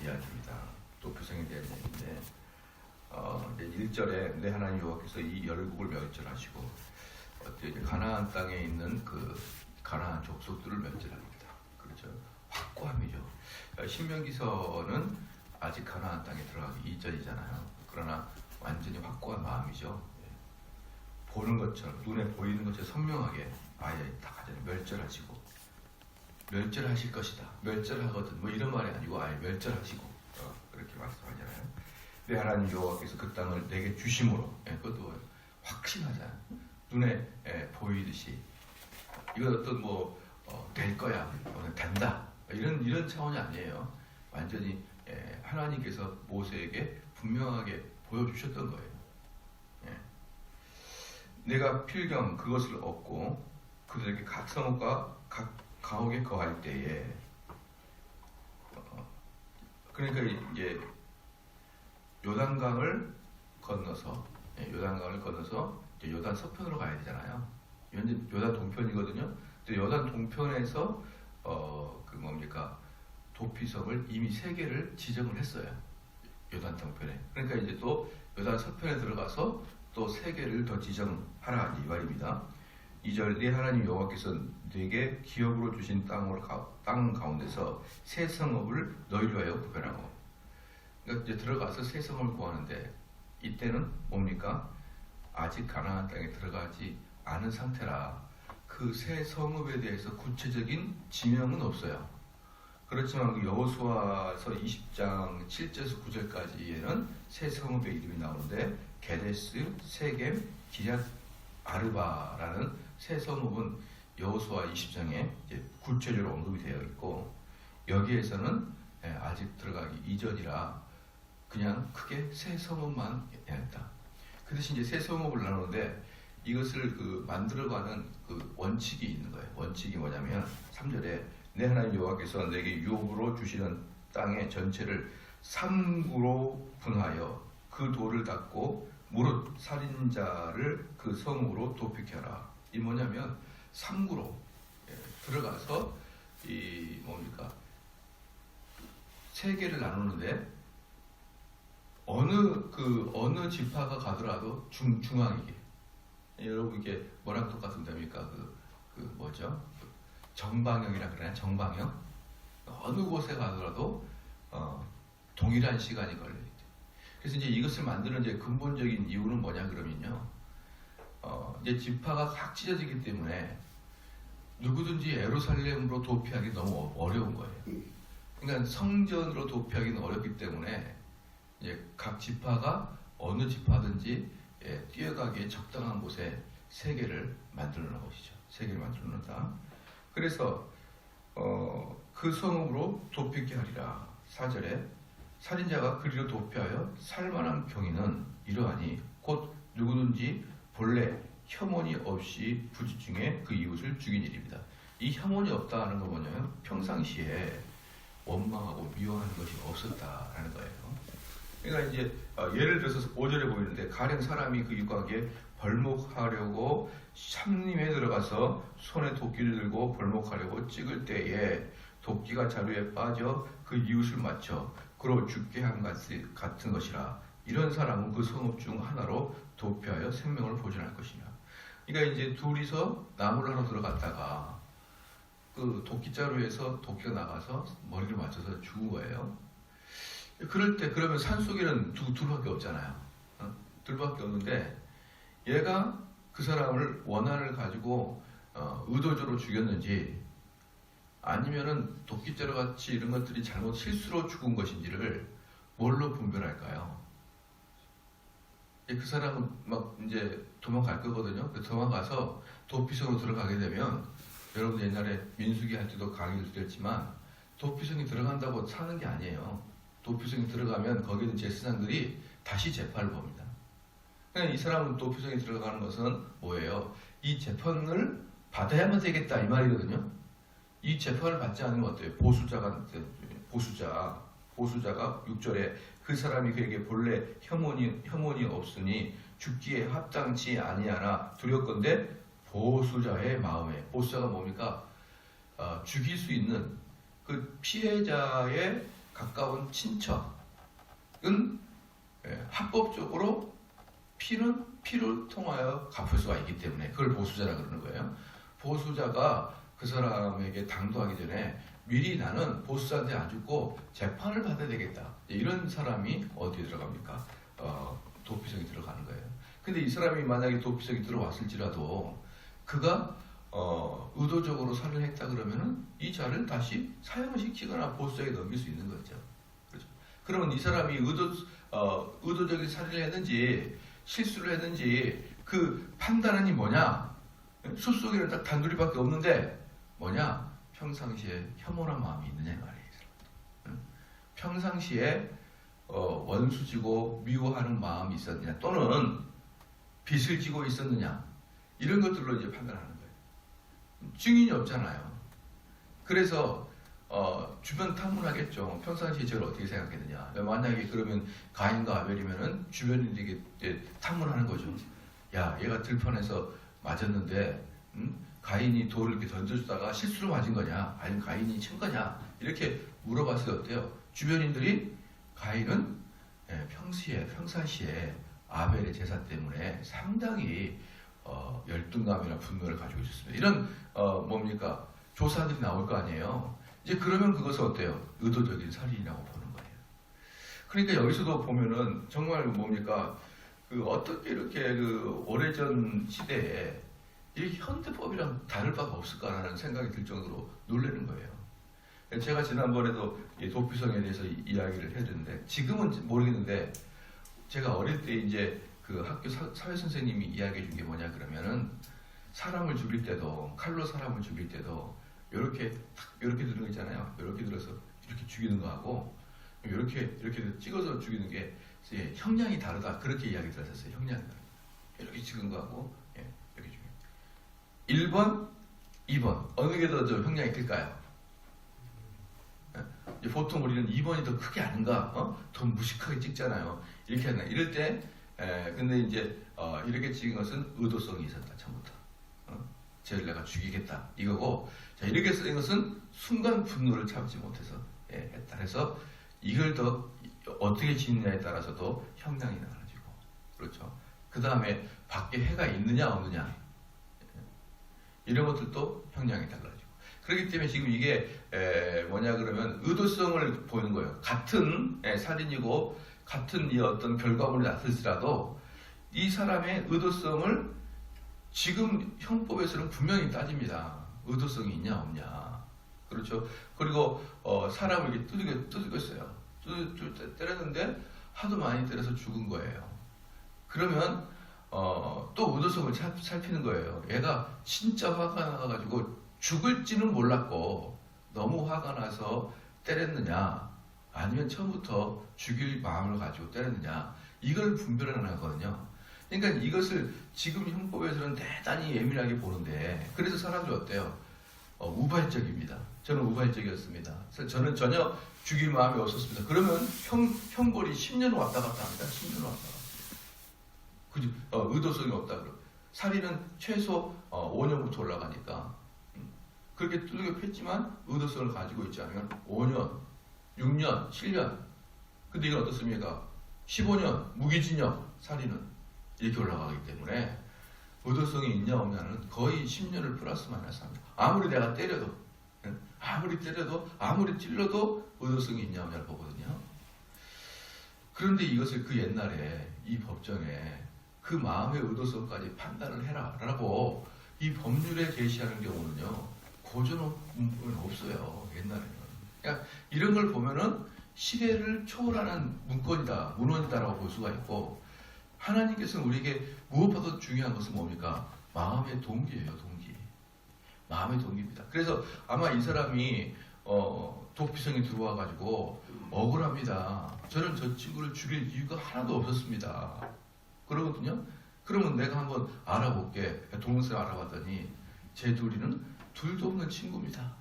이야기입니다. 도표성에 대한 이야기인데 이제 1절에 내 하나님 여호와께서 이 열국을 멸절하시고 이제 가나안 땅에 있는 그 가나안 족속들을 멸절합니다. 그렇죠? 확고함이죠. 신명기서는 아직 가나안 땅에 들어가기 이전이잖아요. 그러나 완전히 확고한 마음이죠. 보는 것처럼 눈에 보이는 것처럼 선명하게 아예 다 가져요. 멸절하시고 멸절하실 것이다. 멸절하거든. 뭐 이런 말이 아니고 아예 멸절하시고 그렇게 말씀하잖아요. 내 하나님 여호와께서 그 땅을 내게 주심으로 그것도 확신하잖아요. 눈에 보이듯이 이건 어떤 될 거야, 된다 이런 차원이 아니에요. 완전히 하나님께서 모세에게 분명하게 보여주셨던 거예요. 내가 필경 그것을 얻고 그들에게 각 성읍과 각 가옥에 거할 때에 그러니까 이제 요단강을 건너서 이제 요단 서편으로 가야 되잖아요. 현재 요단 동편이거든요. 근데 요단 동편에서 도피성을 이미 3개를 지정을 했어요. 요단 동편에. 그러니까 이제 또 요단 서편에 들어가서 또 3개를 더 지정하라 이 말입니다. 2절 내 하나님 여호와께서 네게 기업으로 주신 땅 가운데서 새 성읍을 너희를 위하여 구별하고. 그러니까 이제 들어가서 새 성읍을 구하는데 이때는 뭡니까? 아직 가나안 땅에 들어가지 않은 상태라 그 새 성읍에 대해서 구체적인 지명은 없어요. 그렇지만 그 여호수아서 20장 7절에서 9절까지에는 새 성읍의 이름이 나오는데 게데스, 세겜, 기럇 아르바라는 새 성읍은 여호수아 20장에 이제 구체적으로 언급이 되어 있고 여기에서는 아직 들어가기 이전이라 그냥 크게 새 성읍만 했다. 그 대신 이제 새 성읍을 나누는데 이것을 만들어가는 원칙이 있는 거예요. 원칙이 뭐냐면 3절에 내 하나님 여호와께서 내게 유업으로 주시는 땅의 전체를 3구로 분하여 그 돌을 닦고 무릇 살인자를 그 성으로 도피케 하라. 이 뭐냐면 3구로 들어가서 세 개를 나누는데 어느 지파가 가더라도 중앙이게. 여러분 이게 뭐랑 똑같은 데입니까? 정방형이라 그러나요? 정방형. 어느 곳에 가더라도 동일한 시간이 걸려요. 그래서 이제 이것을 만드는 이제 근본적인 이유는 뭐냐 그러면요. 이제 지파가 각 찢어지기 때문에 누구든지 예루살렘으로 도피하기 너무 어려운 거예요. 그러니까 성전으로 도피하기는 어렵기 때문에 이제 각 지파가 어느 지파든지 뛰어가기에 적당한 곳에 3개를 만들어 놓은 것이죠. 3개를 만들어 놓는다. 그래서 그 성읍으로 도피케 하리라. 4절에 살인자가 그리로 도피하여 살만한 경위는 이러하니 곧 누구든지 본래 혐오이 없이 부지중에 그 이웃을 죽인 일입니다. 이 혐오이 없다는 건 뭐냐면 평상시에 원망하고 미워하는 것이 없었다라는 거예요. 그러니까 이제 예를 들어서 5절에 보이는데 가령 사람이 그 이웃에게 벌목하려고 삼림에 들어가서 손에 도끼를 들고 벌목하려고 찍을 때에 도끼가 자루에 빠져 그 이웃을 맞춰 그로 죽게 한 같은 것이라. 이런 사람은 그 성읍 중 하나로 도피하여 생명을 보존할 것이냐. 그러니까 이제 둘이서 나무를 하러 들어갔다가 그 도끼자루에서 도끼가 나가서 머리를 맞춰서 죽은 거예요. 그럴 때 그러면 산속에는 둘밖에 없잖아요. 둘밖에 없는데 얘가 그 사람을 원한을 가지고 의도적으로 죽였는지 아니면은 도끼자루 같이 이런 것들이 잘못 실수로 죽은 것인지를 뭘로 분별할까요? 그 사람은 막 이제 도망갈 거거든요. 도망가서 도피성으로 들어가게 되면 여러분 옛날에 민수기 할 때도 강의를 드렸지만 도피성이 들어간다고 사는 게 아니에요. 도피성이 들어가면 거기는 제사장들이 다시 재판을 봅니다. 그러니까 이 사람은 도피성에 들어가는 것은 뭐예요? 이 재판을 받아야만 되겠다 이 말이거든요. 이 재판을 받지 않으면 어때요? 보수자가 6절에 그 사람이 그에게 본래 혐오이 없으니 죽기에 합당치 아니하나 두렵건대 보수자의 마음에. 보수자가 뭡니까? 죽일 수 있는 그 피해자의 가까운 친척은 합법적으로 피를 통하여 갚을 수가 있기 때문에 그걸 보수자라 그러는 거예요. 보수자가 그 사람에게 당도하기 전에 미리 나는 보수자한테 안 죽고 재판을 받아야 되겠다. 이런 사람이 어디에 들어갑니까? 도피성이 들어가는 거예요. 근데 이 사람이 만약에 도피성이 들어왔을지라도 그가 의도적으로 살인을 했다 그러면은 이 자를 다시 사형을 시키거나 보수자에게 넘길 수 있는 거죠. 그렇죠. 그러면 이 사람이 의도적인 살인을 했는지 실수를 했는지 그 판단이 뭐냐? 술 속에는 딱 단둘이밖에 없는데 뭐냐? 평상시에 혐오한 마음이 있느냐 말이에요. 평상시에 원수지고 미워하는 마음이 있었느냐 또는 빚을 지고 있었느냐 이런 것들로 이제 판단하는 거예요. 증인이 없잖아요. 그래서 주변 탐문하겠죠. 평상시에 저를 어떻게 생각했느냐. 만약에 그러면 가인과 아벨이면은 주변인들에게 탐문하는 거죠. 야, 얘가 들판에서 맞았는데 가인이 돌을 이렇게 던져주다가 실수로 맞은 거냐, 아니면 가인이 친 거냐 이렇게 물어봤을 때 어때요? 주변인들이 가인은 평상시에 아벨의 제사 때문에 상당히 열등감이나 분노를 가지고 있었습니다. 이런 뭡니까? 조사들이 나올 거 아니에요. 이제 그러면 그것은 어때요? 의도적인 살인이라고 보는 거예요. 그러니까 여기서도 보면은 정말 뭡니까? 어떻게 이렇게 오래전 시대에 이 현대법이랑 다를 바가 없을까라는 생각이 들 정도로 놀라는 거예요. 제가 지난번에도 도피성에 대해서 이야기를 해드렸는데 지금은 모르겠는데 제가 어릴 때 이제 그 학교 사회 선생님이 이야기해 준 게 뭐냐 그러면은 사람을 죽일 때도 칼로 사람을 죽일 때도 이렇게 드는 거 있잖아요. 이렇게 들어서 이렇게 죽이는 거하고 이렇게 찍어서 죽이는 게 형량이 다르다 그렇게 이야기 들었었어요. 형량이 다르다. 이렇게 찍은 거하고 이렇게 죽이는 1번, 2번 어느 게 더 형량이 클까요? 보통 우리는 2번이 더 크게 아닌가? 더 무식하게 찍잖아요. 이렇게 하나 이럴 때 근데 이제 이렇게 찍은 것은 의도성이 있었다 처음부터. 쟤를 내가 죽이겠다 이거고 자 이렇게 쓰는 것은 순간 분노를 참지 못해서 했다. 그래서 이걸 더 어떻게 짓느냐에 따라서도 형량이 달라지고 그렇죠. 그 다음에 밖에 해가 있느냐 없느냐 이런 것들도 형량이 달라지고 그렇기 때문에 지금 이게 뭐냐 그러면 의도성을 보이는 거예요. 같은 살인이고 같은 이 어떤 결과물이 났을지라도 이 사람의 의도성을 지금 형법에서는 분명히 따집니다. 의도성이 있냐 없냐. 그렇죠. 그리고 사람을 이렇게 두들겼어요. 때렸는데 하도 많이 때려서 죽은 거예요. 그러면 또 의도성을 살피는 거예요. 얘가 진짜 화가 나가지고 죽을지는 몰랐고 너무 화가 나서 때렸느냐 아니면 처음부터 죽일 마음을 가지고 때렸느냐 이걸 분별하는 거거든요. 그러니까 이것을 지금 형법에서는 대단히 예민하게 보는데 그래서 사람들이 어때요? 우발적입니다. 저는 우발적이었습니다. 저는 전혀 죽일 마음이 없었습니다. 그러면 형벌이 10년 왔다 갔다 합니다. 10년 왔다 갔다. 그죠? 의도성이 없다 그러. 살인은 최소 5년부터 올라가니까 그렇게 두들겨 팼지만 의도성을 가지고 있지 않으면 5년, 6년, 7년. 근데 이건 어떻습니까? 15년 무기징역 살인은 이렇게 올라가기 때문에 의도성이 있냐 없냐는 거의 10년을 플러스 마이너스 합니다. 아무리 내가 때려도 아무리 찔러도 의도성이 있냐 없냐를 보거든요. 그런데 이것을 그 옛날에 이 법정에 그 마음의 의도성까지 판단을 해라 라고 이 법률에 제시하는 경우는요 고전문법은 없어요. 옛날에는. 그러니까 이런 걸 보면은 시대를 초월하는 문헌이다라고 볼 수가 있고 하나님께서는 우리에게 무엇보다 중요한 것은 뭡니까? 마음의 동기예요. 동기. 마음의 동기입니다. 그래서 아마 이 사람이 도피성이 들어와가지고 억울합니다. 저는 저 친구를 죽일 이유가 하나도 없었습니다. 그러거든요. 그러면 내가 한번 알아볼게. 동영상을 알아봤더니 제 둘이는 둘도 없는 친구입니다.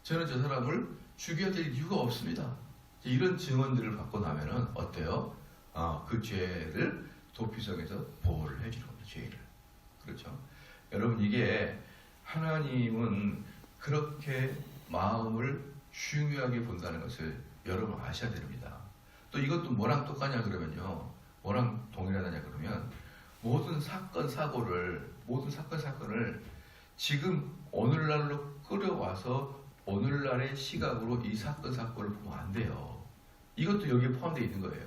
저는 저 사람을 죽여야 될 이유가 없습니다. 이런 증언들을 받고 나면은 어때요? 그 죄를 도피성에서 보호를 해주는 겁니다. 죄를. 그렇죠? 여러분 이게 하나님은 그렇게 마음을 중요하게 본다는 것을 여러분 아셔야 됩니다. 또 이것도 뭐랑 똑같냐 그러면요. 뭐랑 동일하냐 그러면 모든 사건 사건을 지금 오늘날로 끌어와서 오늘날의 시각으로 이 사건 사건을 보면 안 돼요. 이것도 여기에 포함되어 있는 거예요.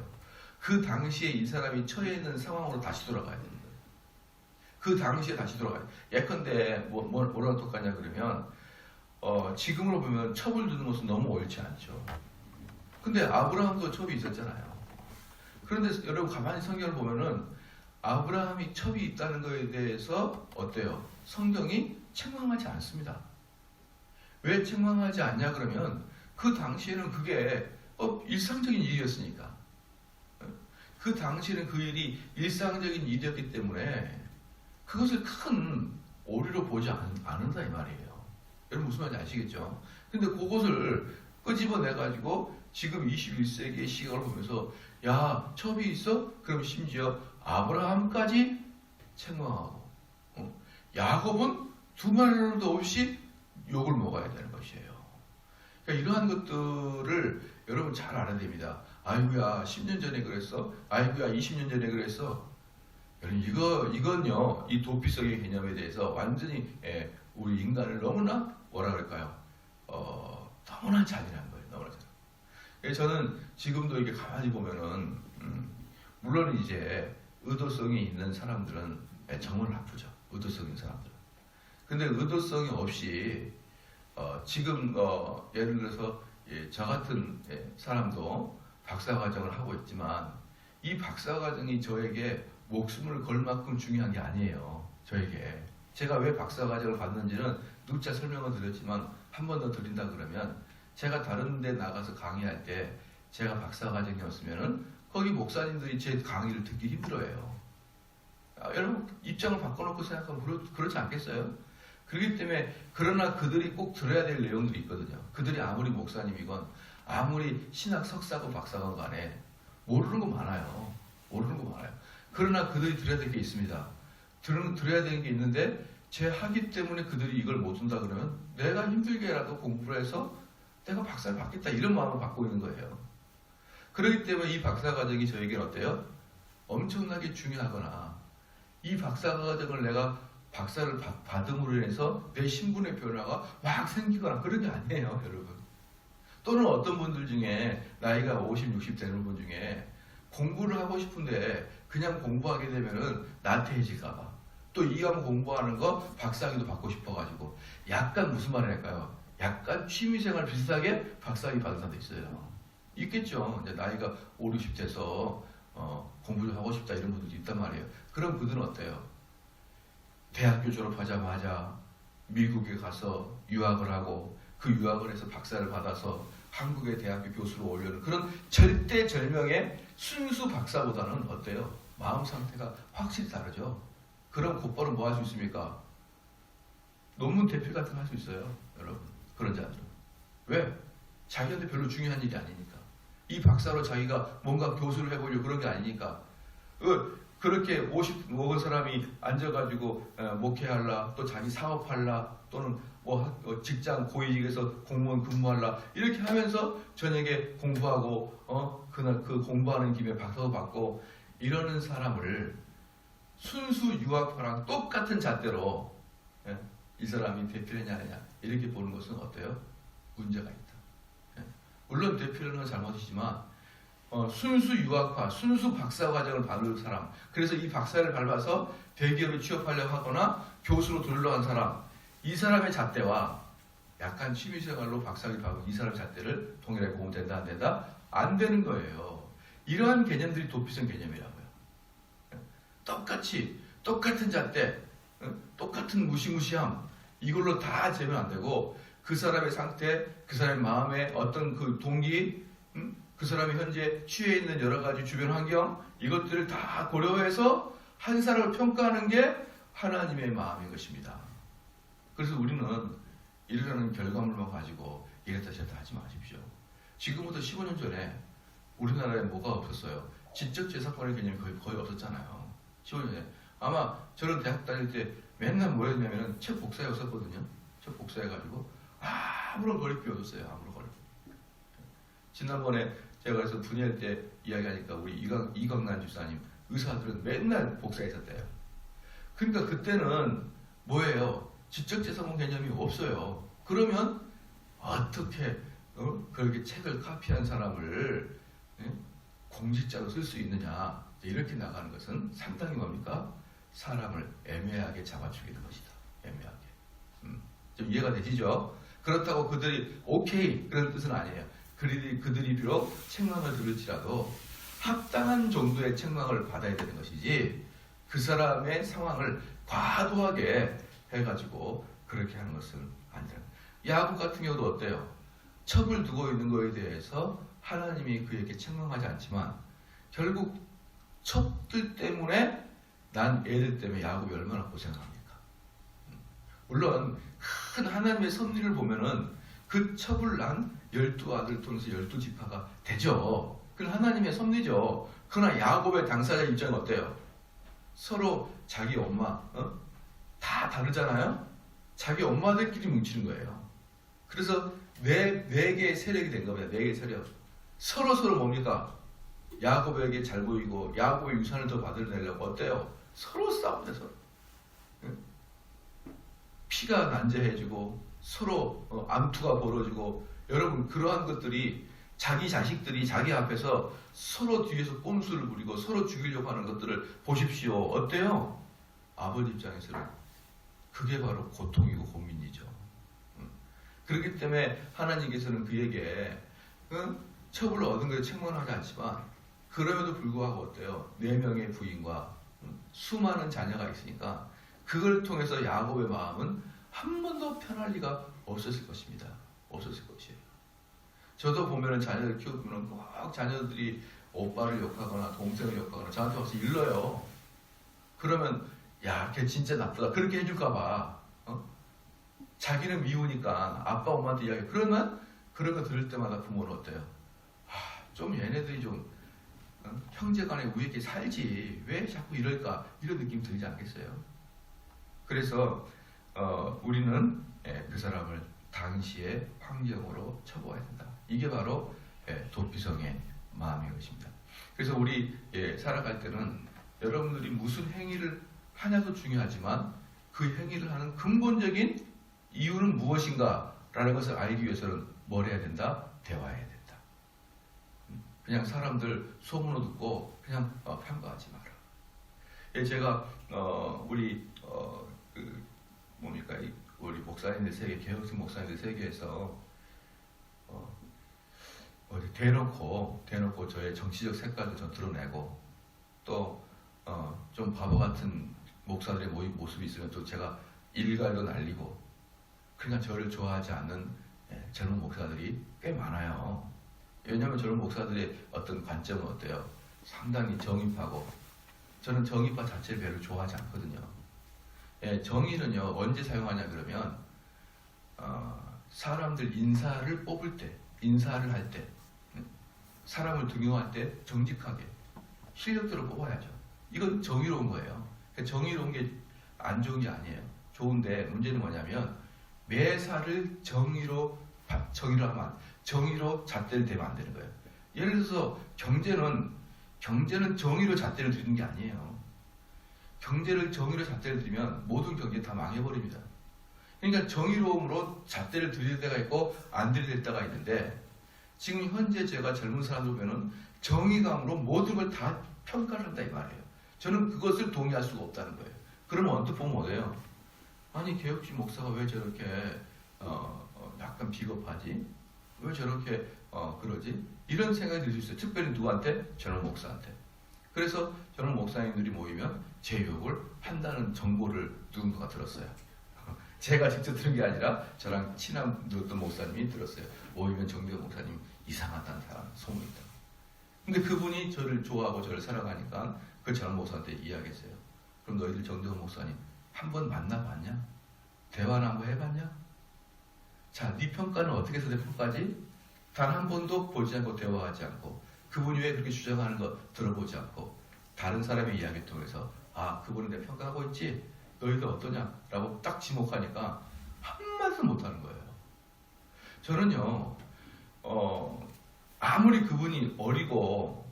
그 당시에 이 사람이 처해 있는 상황으로 다시 돌아가야 되는 거예요. 그 당시에 다시 돌아가야 돼요. 예컨대 뭐랑 똑같냐 그러면 지금으로 보면 첩을 두는 것은 너무 옳지 않죠. 근데 아브라함도 첩이 있었잖아요. 그런데 여러분 가만히 성경을 보면은 아브라함이 첩이 있다는 것에 대해서 어때요? 성경이 책망하지 않습니다. 왜 책망하지 않냐 그러면 그 당시에는 그게 일상적인 일이었으니까. 그 당시에는 그 일이 일상적인 일이었기 때문에 그것을 큰 오류로 보지 않는다 이 말이에요. 여러분 무슨 말인지 아시겠죠? 근데 그것을 끄집어내가지고 지금 21세기의 시각을 보면서 야 첩이 있어? 그럼 심지어 아브라함까지 책망하고 야곱은 두 말도 없이 욕을 먹어야 되는 것이에요. 그러니까 이러한 것들을 여러분 잘 알아야 됩니다. 아이고야 10년 전에 그랬어? 아이고야 20년 전에 그랬어? 여러분 이건요 이 도피성의 개념에 대해서 완전히 우리 인간을 너무나 뭐라 그럴까요? 너무나 잔인한 거예요. 너무나 잔인. 그래서 저는 지금도 이렇게 가만히 보면은 물론 이제 의도성이 있는 사람들은 정말 나쁘죠. 의도성 있는 사람들은. 근데 의도성이 없이 지금 예를 들어서 저 같은 사람도 박사과정을 하고 있지만 이 박사과정이 저에게 목숨을 걸 만큼 중요한 게 아니에요. 저에게. 제가 왜 박사과정을 받는지는 누차 설명을 드렸지만 한 번 더 드린다 그러면 제가 다른 데 나가서 강의할 때 제가 박사과정이었으면은 거기 목사님들이 제 강의를 듣기 힘들어해요. 여러분 입장을 바꿔놓고 생각하면 그렇지 않겠어요? 그렇기 때문에 그러나 그들이 꼭 들어야 될 내용들이 있거든요. 그들이 아무리 목사님이건 아무리 신학 석사고 박사건 간에 모르는 거 많아요. 그러나 그들이 들어야 될 게 있습니다. 들어야 되는 게 있는데 제 학위 때문에 그들이 이걸 못 준다 그러면 내가 힘들게라도 공부를 해서 내가 박사를 받겠다 이런 마음을 갖고 있는 거예요. 그렇기 때문에 이 박사과정이 저에게는 어때요? 엄청나게 중요하거나 이 박사과정을 내가 박사를 받음으로 인해서 내 신분의 변화가 막 생기거나 그런 게 아니에요, 여러분. 또는 어떤 분들 중에 나이가 50, 60 되는 분 중에 공부를 하고 싶은데 그냥 공부하게 되면은 나태해질까봐 또 이왕 공부하는 거 박사학위도 받고 싶어가지고 약간 무슨 말을 할까요? 약간 취미생활 비슷하게 박사학위 받은 사람도 있어요. 있겠죠. 이제 나이가 5, 60 돼서 공부 좀 하고 싶다 이런 분들도 있단 말이에요. 그럼 그들은 어때요? 대학교 졸업하자마자 미국에 가서 유학을 하고 그 유학을 해서 박사를 받아서 한국의 대학교 교수로 오려는 그런 절대절명의 순수 박사보다는 어때요? 마음 상태가 확실히 다르죠. 그럼 곧바로 뭐 할 수 있습니까? 논문 대필 같은 거 할 수 있어요. 여러분. 그런 자들은. 왜? 자기한테 별로 중요한 일이 아니니까. 이 박사로 자기가 뭔가 교수를 해보려고 그런 게 아니니까. 그렇게 50 먹은 사람이 앉아가지고 목회할라, 또 자기 사업할라, 또는 뭐 직장 고위직에서 공무원 근무할라 이렇게 하면서 저녁에 공부하고 그날 그 공부하는 김에 박사도 받고 이러는 사람을 순수 유학파랑 똑같은 잣대로 이 사람이 대필했냐 아니냐 이렇게 보는 것은 어때요? 문제가 있다. 물론 대필하는 건 잘못이지만 순수 유학파, 순수 박사과정을 받을 사람, 그래서 이 박사를 밟아서 대기업에 취업하려고 하거나 교수로 들어간 사람, 이 사람의 잣대와 약간 취미생활로 박사학위 받은 이 사람의 잣대를 동일하게 공부된다 안 된다? 안 되는 거예요. 이러한 개념들이 도피성 개념이라고요. 똑같은 잣대, 똑같은 무시무시함 이걸로 다 재면 안 되고 그 사람의 상태, 그 사람의 마음의 어떤 그 동기, 그 사람이 현재 취해 있는 여러 가지 주변 환경 이것들을 다 고려해서 한 사람을 평가하는 게 하나님의 마음인 것입니다. 그래서 우리는 이러한 결과물만 가지고 이랬다 저랬다 하지 마십시오. 지금부터 15년 전에 우리나라에 뭐가 없었어요? 지적재산권의 개념이 거의 없었잖아요. 15년 전에. 아마 저는 대학 다닐 때 맨날 뭐였냐면은 책 복사였었거든요. 책 복사해가지고 아무런 거리낌이 없었어요. 아무런 거리낌. 지난번에 제가 그래서 분야할 때 이야기하니까 우리 이광란 주사님 의사들은 맨날 복사에 있었대요. 그러니까 그때는 뭐예요? 지적재산권 개념이 없어요. 그러면 어떻게 그렇게 책을 카피한 사람을 공직자로 쓸 수 있느냐, 이렇게 나가는 것은 상당히 뭡니까? 사람을 애매하게 잡아 죽이는 것이다. 애매하게. 좀 이해가 되시죠? 그렇다고 그들이 오케이 그런 뜻은 아니에요. 그들이 비록 책망을 들을지라도 합당한 정도의 책망을 받아야 되는 것이지, 그 사람의 상황을 과도하게 해가지고 그렇게 하는 것은 아니라. 야곱 같은 경우도 어때요? 첩을 두고 있는 것에 대해서 하나님이 그에게 책망하지 않지만 결국 첩들 때문에 난 애들 때문에 야곱이 얼마나 고생합니까? 물론 큰 하나님의 섭리를 보면은 그 첩을 난 12아들 통해서 12지파가 되죠. 그건 하나님의 섭리죠. 그러나 야곱의 당사자 입장은 어때요? 서로 자기 엄마 다 다르잖아요. 자기 엄마들끼리 뭉치는 거예요. 그래서 네 개의 세력이 된 겁니다. 4개의 세력. 서로 뭡니까? 야곱에게 잘 보이고 야곱의 유산을 더 받으려고 어때요? 서로 싸웁니다. 서로. 피가 난제해지고 서로 암투가 벌어지고, 여러분 그러한 것들이 자기 자식들이 자기 앞에서 서로 뒤에서 꼼수를 부리고 서로 죽이려고 하는 것들을 보십시오. 어때요? 아버지 입장에서는 그게 바로 고통이고 고민이죠. 그렇기 때문에 하나님께서는 그에게 첩을 얻은 것에 책망하지 않지만, 그럼에도 불구하고 어때요? 4명의 부인과 수많은 자녀가 있으니까 그걸 통해서 야곱의 마음은 한 번도 편할 리가 없었을 것입니다. 없었을 것이에요. 저도 보면은 자녀들 키우면 꼭 자녀들이 오빠를 욕하거나 동생을 욕하거나 저한테 와서 일러요. 그러면 야, 걔 진짜 나쁘다. 그렇게 해줄까봐. 자기는 미우니까 아빠 엄마한테 이야기. 그러면 그런 거 들을 때마다 부모는 어때요? 좀 얘네들이 좀 형제간에 우애하게 살지 왜 자꾸 이럴까, 이런 느낌 들지 않겠어요? 그래서 우리는 그 사람을 당시의 환경으로 처보해야 된다. 이게 바로 도피성의 마음인 것입니다. 그래서 우리 살아갈 때는 여러분들이 무슨 행위를 하냐도 중요하지만 그 행위를 하는 근본적인 이유는 무엇인가 라는 것을 알기 위해서는 뭘 해야 된다? 대화해야 된다. 그냥 사람들 소문을 듣고 그냥 평가하지 마라. 제가 우리 우리 목사님들 세계, 개혁식 목사님들 세계에서 대놓고 저의 정치적 색깔도 좀 드러내고, 또 좀 바보 같은 목사들의 모습이 있으면 또 제가 일갈도 날리고, 그러니까 저를 좋아하지 않는 젊은 목사들이 꽤 많아요. 왜냐하면 젊은 목사들의 어떤 관점은 어때요? 상당히 정의파고, 저는 정의파 자체를 별로 좋아하지 않거든요. 정의는요 언제 사용하냐 그러면 사람들 인사를 뽑을 때, 인사를 할 때, 사람을 등용할 때 정직하게 실력대로 뽑아야죠. 이건 정의로운 거예요. 정의로운 게 안 좋은 게 아니에요. 좋은데 문제는 뭐냐면 매사를 정의로 하면 정의로 잣대를 대면 안 되는 거예요. 예를 들어서 경제는 정의로 잣대를 들이는 게 아니에요. 경제를 정의로 잣대를 들이면 모든 경제 다 망해버립니다. 그러니까 정의로움으로 잣대를 들일 때가 있고 안 들일 때가 있는데, 지금 현재 제가 젊은 사람들 보면은 정의감으로 모든 걸 다 평가를 한다 이 말이에요. 저는 그것을 동의할 수가 없다는 거예요. 그러면 언뜻 보면 뭐예요? 아니 개혁주의 목사가 왜 저렇게 약간 비겁하지? 왜 저렇게 그러지? 이런 생각이 들 수 있어요. 특별히 누구한테? 젊은 목사한테. 그래서 젊은 목사님들이 모이면 제 욕을 한다는 정보를 누군가가 들었어요. 제가 직접 들은 게 아니라 저랑 친한 어떤 목사님이 들었어요. 모이면 정대호 목사님 이상하다는 사람 소문이 있다. 근데 그분이 저를 좋아하고 저를 사랑하니까 그 젊은 목사한테 이야기했어요. 그럼 너희들 정대호 목사님 한번 만나봤냐? 대화는 한번 해봤냐? 자, 네 평가는 어떻게 해서 내 평가지? 단 한 번도 보지 않고 대화하지 않고, 그분이 왜 그렇게 주장하는 거 들어보지 않고, 다른 사람의 이야기 통해서 그분은 내 평가하고 있지? 너희들 어떠냐? 라고 딱 지목하니까 한 말씀 못하는 거예요. 저는요 아무리 그분이 어리고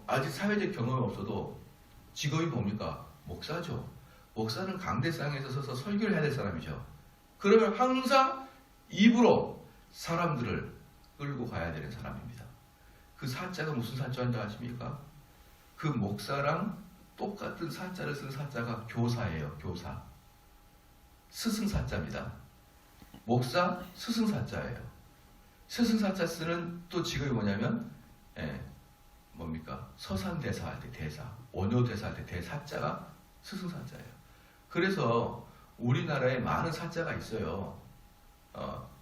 아직 사회적 경험이 없어도 직업이 뭡니까? 목사죠. 목사는 강대상에서 서서 설교를 해야 될 사람이죠. 그러면 항상 입으로 사람들을 끌고 가야 되는 사람입니다. 그 사자가 무슨 사자인지 아십니까? 그 목사랑 똑같은 사자를 쓴 사자가 교사예요. 교사. 스승사자입니다. 목사 스승사자예요. 스승사자 쓰는 또 직업이 뭐냐면 뭡니까? 서산대사 할 때 대사, 원효대사 할 때 대사자가 스승사자예요. 그래서 우리나라에 많은 사자가 있어요.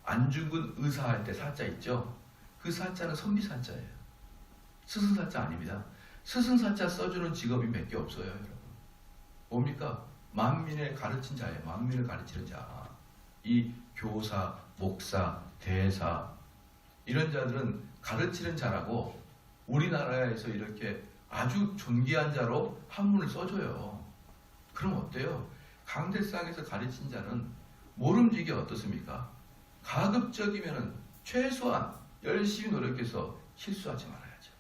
안중근 의사 할 때 사자 있죠? 그 사자는 선비사자예요. 스승사자 아닙니다. 스승사자 써주는 직업이 몇 개 없어요, 여러분. 뭡니까? 만민을 가르친 자예요. 만민을 가르치는 자. 이 교사, 목사, 대사 이런 자들은 가르치는 자라고 우리나라에서 이렇게 아주 존귀한 자로 한문을 써줘요. 그럼 어때요? 강대상에서 가르친 자는 모름지기 어떻습니까? 가급적이면 최소한 열심히 노력해서 실수하지 말아야죠.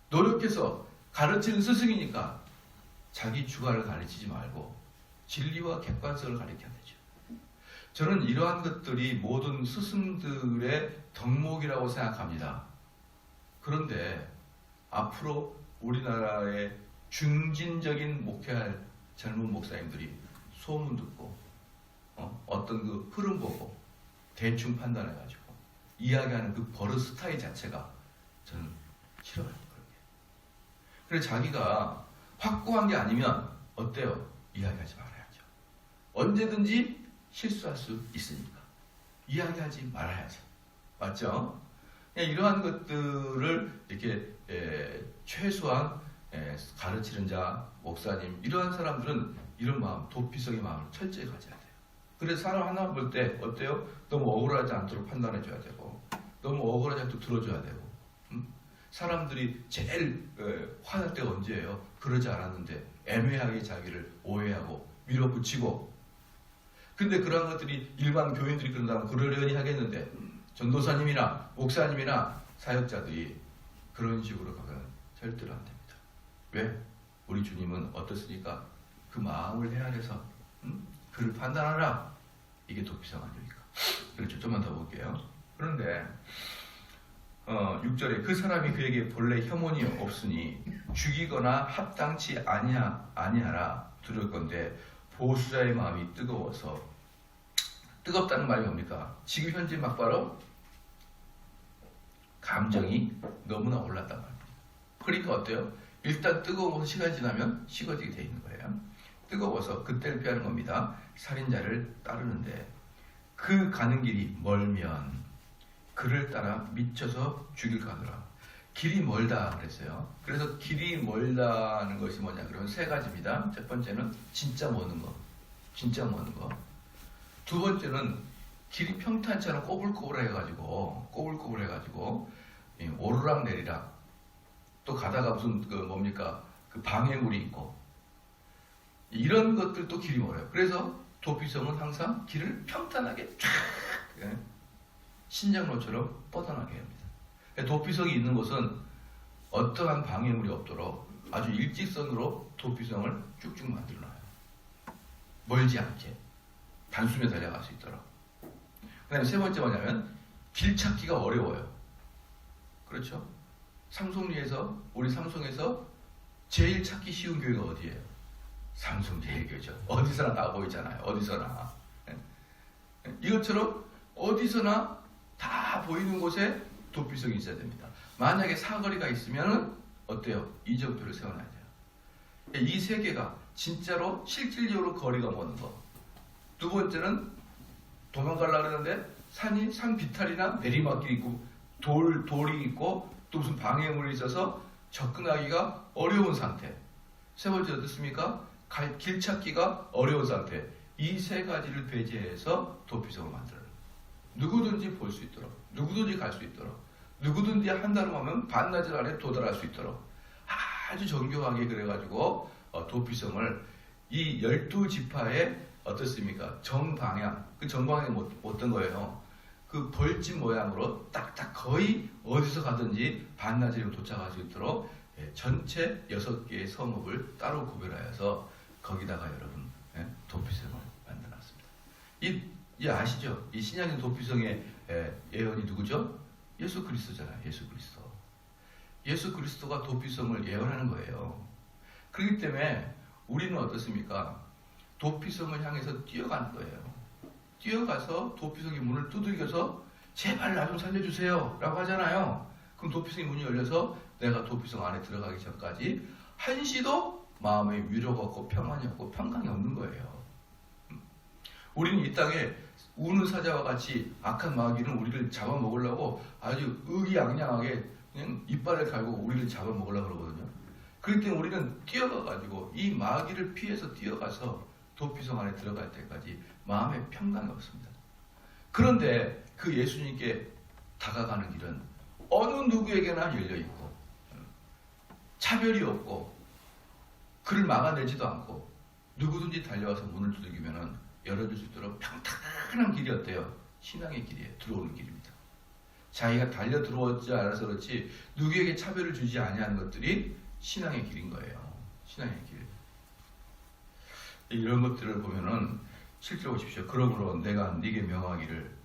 노력해서 가르치는 스승이니까 자기 주관을 가르치지 말고 진리와 객관성을 가르쳐야 되죠. 저는 이러한 것들이 모든 스승들의 덕목이라고 생각합니다. 그런데 앞으로 우리나라의 중진적인 목회할 젊은 목사님들이 소문 듣고 어떤 그 흐름 보고 대충 판단해가지고 이야기하는 그 버릇 스타일 자체가 저는 싫어요. 그래서 자기가 확고한 게 아니면 어때요? 이야기하지 말아야죠. 언제든지 실수할 수 있으니까 이야기하지 말아야죠. 맞죠? 이러한 것들을 이렇게 최소한 가르치는 자, 목사님 이러한 사람들은 이런 마음, 도피성의 마음을 철저히 가져야 돼요. 그래서 사람 하나 볼 때 어때요? 너무 억울하지 않도록 판단해줘야 되고 너무 억울하지 않도록 들어줘야 되고 사람들이 제일 화날 때가 언제예요? 그러지 않았는데 애매하게 자기를 오해하고 밀어붙이고 근데 그러한 것들이 일반 교인들이 그런다면 그러려니 하겠는데 전도사님이나 목사님이나 사역자들이 그런 식으로 가면 절대로 안 됩니다. 왜? 우리 주님은 어떻습니까? 그 마음을 헤아려서 그를 판단하라. 이게 도피성 아닙니까? 그렇죠. 좀만 더 볼게요. 그런데 6절에 그 사람이 그에게 본래 혐오이 없으니 죽이거나 합당치 아니하라 두려울 건데 보수자의 마음이 뜨거워서 뜨겁다는 말이 뭡니까? 지금 현재 막바로 감정이 너무나 올랐단 말입니다. 그러니까 어때요? 일단 뜨거워서 시간이 지나면 식어지게 돼 있는 거예요. 뜨거워서 그때를 피하는 겁니다. 살인자를 따르는데 그 가는 길이 멀면 그를 따라 미쳐서 죽일 가더라. 길이 멀다 그랬어요. 그래서 길이 멀다는 것이 뭐냐 그러면 세 가지입니다. 첫 번째는 진짜 머는 거. 진짜 머는 거. 두 번째는 길이 평탄치 않아 꼬불꼬불해가지고 오르락 내리락 또 가다가 무슨 그 방해물이 있고 이런 것들도 길이 멀어요. 그래서 도피성은 항상 길을 평탄하게 쫙 신장로처럼 뻗어나게 합니다. 도피성이 있는 곳은 어떠한 방해물이 없도록 아주 일직선으로 도피성을 쭉쭉 만들어놔요. 멀지 않게 단숨에 달려갈 수 있도록. 그 다음에 세 번째 뭐냐면 길 찾기가 어려워요. 그렇죠? 우리 삼성에서 제일 찾기 쉬운 교회가 어디예요? 삼성제일교회죠. 어디서나 다 보이잖아요. 어디서나. 이것처럼 어디서나 다 보이는 곳에 도피성이 있어야 됩니다. 만약에 사거리가 있으면 어때요? 이정표를 세워놔야 돼요. 이 세 개가 진짜로 실질적으로 거리가 먼 거. 두 번째는 도망가려고 그러는데 산 비탈이나 내리막길이 있고 돌이 있고 또 무슨 방해물이 있어서 접근하기가 어려운 상태. 세 번째 어떻습니까? 길 찾기가 어려운 상태. 이 세 가지를 배제해서 도피성을 만들어요. 누구든지 볼 수 있도록, 누구든지 갈 수 있도록, 누구든지 한다고 하면 반나절 안에 도달할 수 있도록 아주 정교하게 그래가지고 도피성을 이 12지파의 어떻습니까? 정방향, 그 정방향이 어떤 거예요? 그 벌집 모양으로 딱딱 거의 어디서 가든지 반나절이면 도착할 수 있도록 전체 6개의 성읍을 따로 구별하여서 거기다가 여러분 도피성을 만들어놨습니다. 이 아시죠? 이 신약의 도피성의 예언이 누구죠? 예수 그리스도잖아요. 예수 그리스도. 예수 그리스도가 도피성을 예언하는 거예요. 그렇기 때문에 우리는 어떻습니까? 도피성을 향해서 뛰어가는 거예요. 뛰어가서 도피성의 문을 두들겨서 제발 나 좀 살려주세요 라고 하잖아요. 그럼 도피성의 문이 열려서 내가 도피성 안에 들어가기 전까지 한시도 마음에 위로가 없고 평안이 없고 평강이 없는 거예요. 우리는 이 땅에 우는 사자와 같이 악한 마귀는 우리를 잡아먹으려고 아주 의기양양하게 그냥 이빨을 갈고 우리를 잡아먹으려고 그러거든요. 그렇기 때문에 우리는 뛰어가가지고 이 마귀를 피해서 뛰어가서 도피성 안에 들어갈 때까지 마음에 평강이 없습니다. 그런데 그 예수님께 다가가는 길은 어느 누구에게나 열려있고 차별이 없고 그를 막아내지도 않고 누구든지 달려와서 문을 두들기면 열어줄 수 있도록 평탄한 길이 어때요? 신앙의 길이에요. 들어오는 길입니다. 자기가 달려 들어오지 않아서 그렇지 누구에게 차별을 주지 아니하는 것들이 신앙의 길인 거예요. 신앙의 길. 이런 것들을 보면은 7절 보십시오. 그러므로 내가 네게 명하기를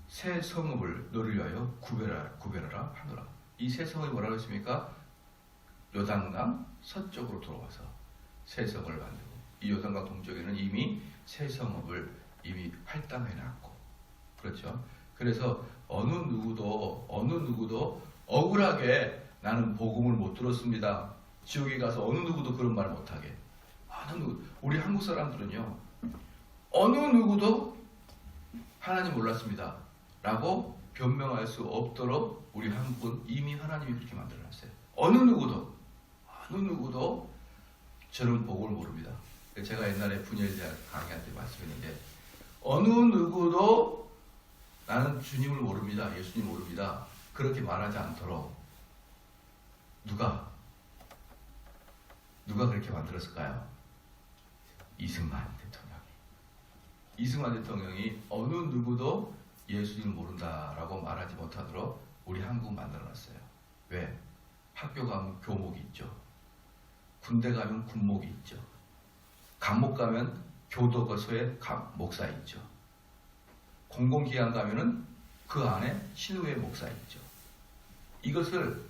새 성읍을 너를 위하여 구별하라 하노라. 이 새 성읍이 뭐라고 했습니까? 요단강 서쪽으로 돌아와서 새 성을 만들고 이 요단강 동쪽에는 이미 새 성읍을 이미 할당해 놨고 그렇죠. 그래서 어느 누구도 억울하게 나는 복음을 못 들었습니다. 지옥에 가서 어느 누구도 그런 말 못하게. 우리 한국 사람들은요. 어느 누구도 하나님 몰랐습니다. 라고 변명할 수 없도록 우리 한국은 이미 하나님이 그렇게 만들어놨어요. 어느 누구도 저는 복음을 모릅니다. 제가 옛날에 분열대학 강의할 때 말씀했는데 어느 누구도 나는 주님을 모릅니다. 예수님 모릅니다. 그렇게 말하지 않도록 누가 그렇게 만들었을까요? 이승만 대통령이 어느 누구도 예수님을 모른다라고 말하지 못하도록 우리 한국 만들어놨어요. 왜? 학교 가면 교목이 있죠. 군대 가면 군목이 있죠. 감옥 가면 교도소에 목사 있죠. 공공기관 가면은 그 안에 신우회 목사 있죠. 이것을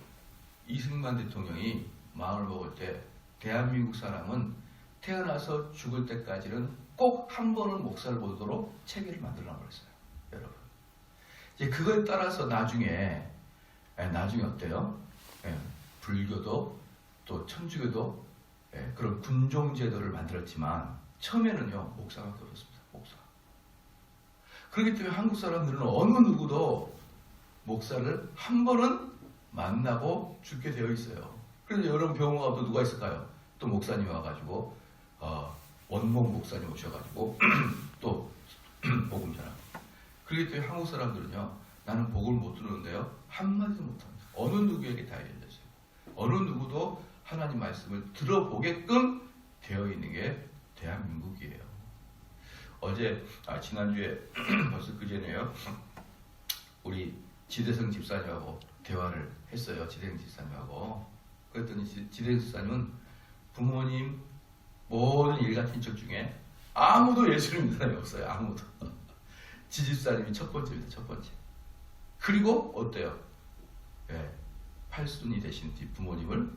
이승만 대통령이 마음을 먹을 때 대한민국 사람은 태어나서 죽을 때까지는 꼭 한 번은 목사를 보도록 체계를 만들어 버렸어요. 여러분. 이제 그거에 따라서 나중에 어때요? 불교도 또 천주교도 그런 군종제도를 만들었지만 처음에는요 목사밖에 없었습니다. 목사. 그렇기 때문에 한국 사람들은 어느 누구도 목사를 한 번은 만나고 죽게 되어 있어요. 그래서 여러분 병원 가도 누가 있을까요? 또 목사님 와가지고 원봉 목사님 오셔가지고 또 복음 전하고. 그렇기 때문에 한국 사람들은요 나는 복음을 못 들었는데요 한마디도 못합니다. 어느 누구에게 다 열렸어요. 어느 누구도 하나님 말씀을 들어보게끔 되어 있는 게 대한민국이에요. 지난주에 벌써 그전에요 우리 지대성 집사님하고 대화를 했어요. 지대성 집사님하고. 그랬더니 지대성 집사님은 부모님 모든 일가 친척 중에 아무도 예수를 믿는 사람이 없어요. 아무도. 지집사님이 첫 번째입니다. 첫 번째. 그리고 어때요? 팔순이 되신 부모님을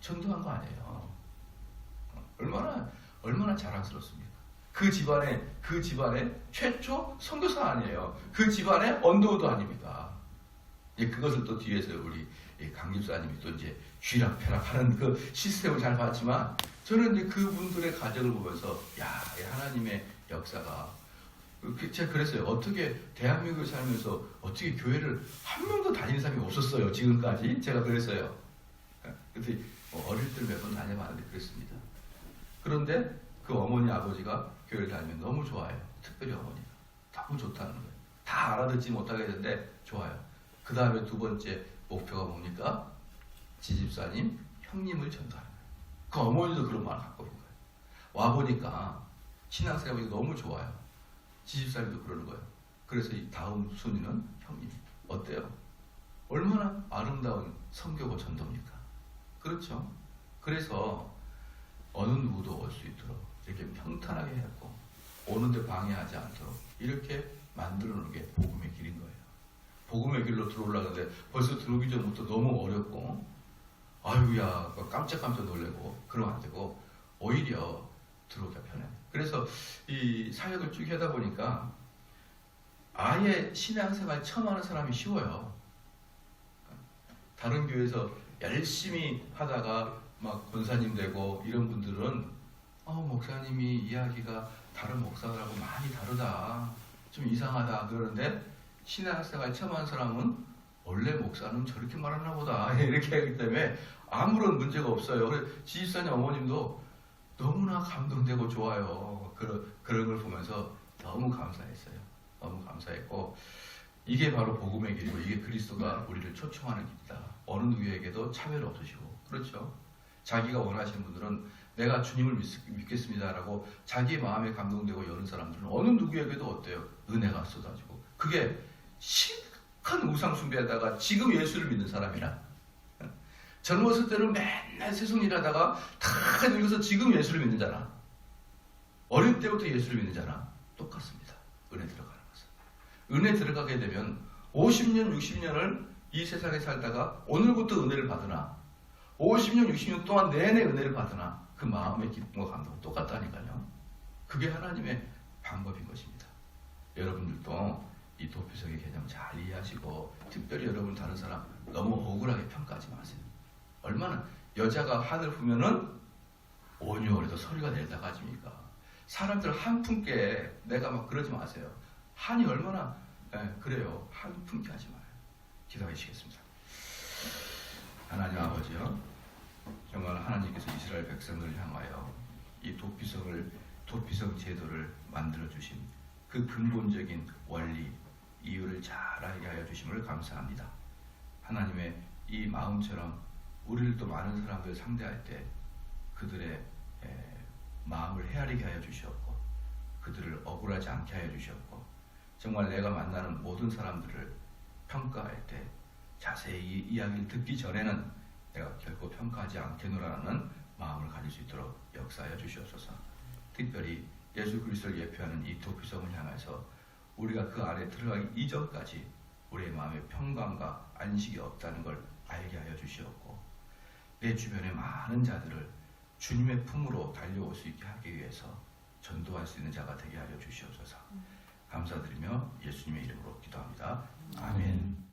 전도한 거 아니에요. 얼마나 자랑스럽습니까? 그 집안의 최초 선교사 아니에요. 그 집안의 언도도 아닙니다. 그것을 또 뒤에서 우리 강 집사님이 또 이제 쥐락펴락하는 그 시스템을 잘 봤지만 저는 이제 그분들의 가정을 보면서 하나님의 역사가 제가 그랬어요. 어떻게 대한민국에 살면서 어떻게 교회를 한 명도 다니는 사람이 없었어요. 지금까지 제가 그랬어요. 그때 어릴 때 몇 번 다녀봤는데 그랬습니다. 그런데 그 어머니 아버지가 교회를 다니면 너무 좋아요. 특별히 어머니가 너무 좋다는 거예요. 다 알아듣지 못하겠는데 좋아요. 그 다음에 두 번째 목표가 뭡니까? 지집사님 형님을 전도하는 거예요. 그 어머니도 그런 마음을 갖고 있는 거예요. 와보니까 신앙생활이 너무 좋아요. 지집사님도 그러는 거예요. 그래서 이 다음 순위는 형님. 어때요? 얼마나 아름다운 성교고 전도입니까? 그렇죠? 그래서 어느 누구도 올 수 있도록 이렇게 평탄하게 했고 오는데 방해하지 않도록 이렇게 만들어 놓은 게 복음의 길인 거예요. 복음의 길로 들어오려는데 벌써 들어오기 전부터 너무 어렵고 아유야 깜짝깜짝 놀래고 그러면 안 되고 오히려 들어오기가 편해요. 그래서 이 사역을 쭉 하다 보니까 아예 신앙생활 처음 하는 사람이 쉬워요. 다른 교회에서 열심히 하다가 막 권사님 되고 이런 분들은 목사님이 이야기가 다른 목사들하고 많이 다르다, 좀 이상하다 그러는데 신앙생활 처음 하는 사람은 원래 목사는 저렇게 말하나 보다 이렇게 하기 때문에 아무런 문제가 없어요. 그래서 지집사님 어머님도 너무나 감동되고 좋아요. 그런 걸 보면서 너무 감사했어요. 너무 감사했고 이게 바로 복음의 길이고 이게 그리스도가 우리를 초청하는 길이다. 어느 누구에게도 차별 없으시고 그렇죠. 자기가 원하시는 분들은 내가 주님을 믿겠습니다라고 자기 마음에 감동되고 여는 사람들은 어느 누구에게도 어때요? 은혜가 쏟아지고 그게 심각한 우상 숭배하다가 지금 예수를 믿는 사람이나 젊었을 때는 맨날 세상 일하다가 다 늙어서 지금 예수를 믿는잖아. 어릴 때부터 예수를 믿는잖아. 똑같습니다. 은혜 들어가는 것은. 은혜 들어가게 되면 50년, 60년을 이 세상에 살다가 오늘부터 은혜를 받으나 50년, 60년 동안 내내 은혜를 받으나 그 마음의 기쁨과 감동은 똑같다니까요. 그게 하나님의 방법인 것입니다. 여러분들도 이 도피성의 개념 잘 이해하시고 특별히 여러분 다른 사람 너무 억울하게 평가하지 마세요. 얼마나 여자가 한을 보면은 온유월에도 소리가 내다 가집니까? 사람들 한 품게 내가 막 그러지 마세요. 한이 얼마나 그래요. 한 품게 하지 마요. 기도하시겠습니다. 하나님 아버지요, 정말 하나님께서 이스라엘 백성을 향하여 이 도피성 제도를 만들어 주신 그 근본적인 원리, 이유를 잘 알게 하여 주심을 감사합니다. 하나님의 이 마음처럼 우리를 또 많은 사람들 상대할 때 그들의 마음을 헤아리게 하여 주시옵고 그들을 억울하지 않게 하여 주시옵고 정말 내가 만나는 모든 사람들을 평가할 때 자세히 이야기를 듣기 전에는 내가 결코 평가하지 않겠노라는 마음을 가질 수 있도록 역사하여 주시옵소서. 특별히 예수 그리스도를 예표하는 이 도피성을 향해서 우리가 그 안에 들어가기 이전까지 우리의 마음에 평강과 안식이 없다는 걸 알게 하여 주시옵고 내 주변의 많은 자들을 주님의 품으로 달려올 수 있게 하기 위해서 전도할 수 있는 자가 되게 하여 주시옵소서. 감사드리며 예수님의 이름으로 기도합니다. 아멘.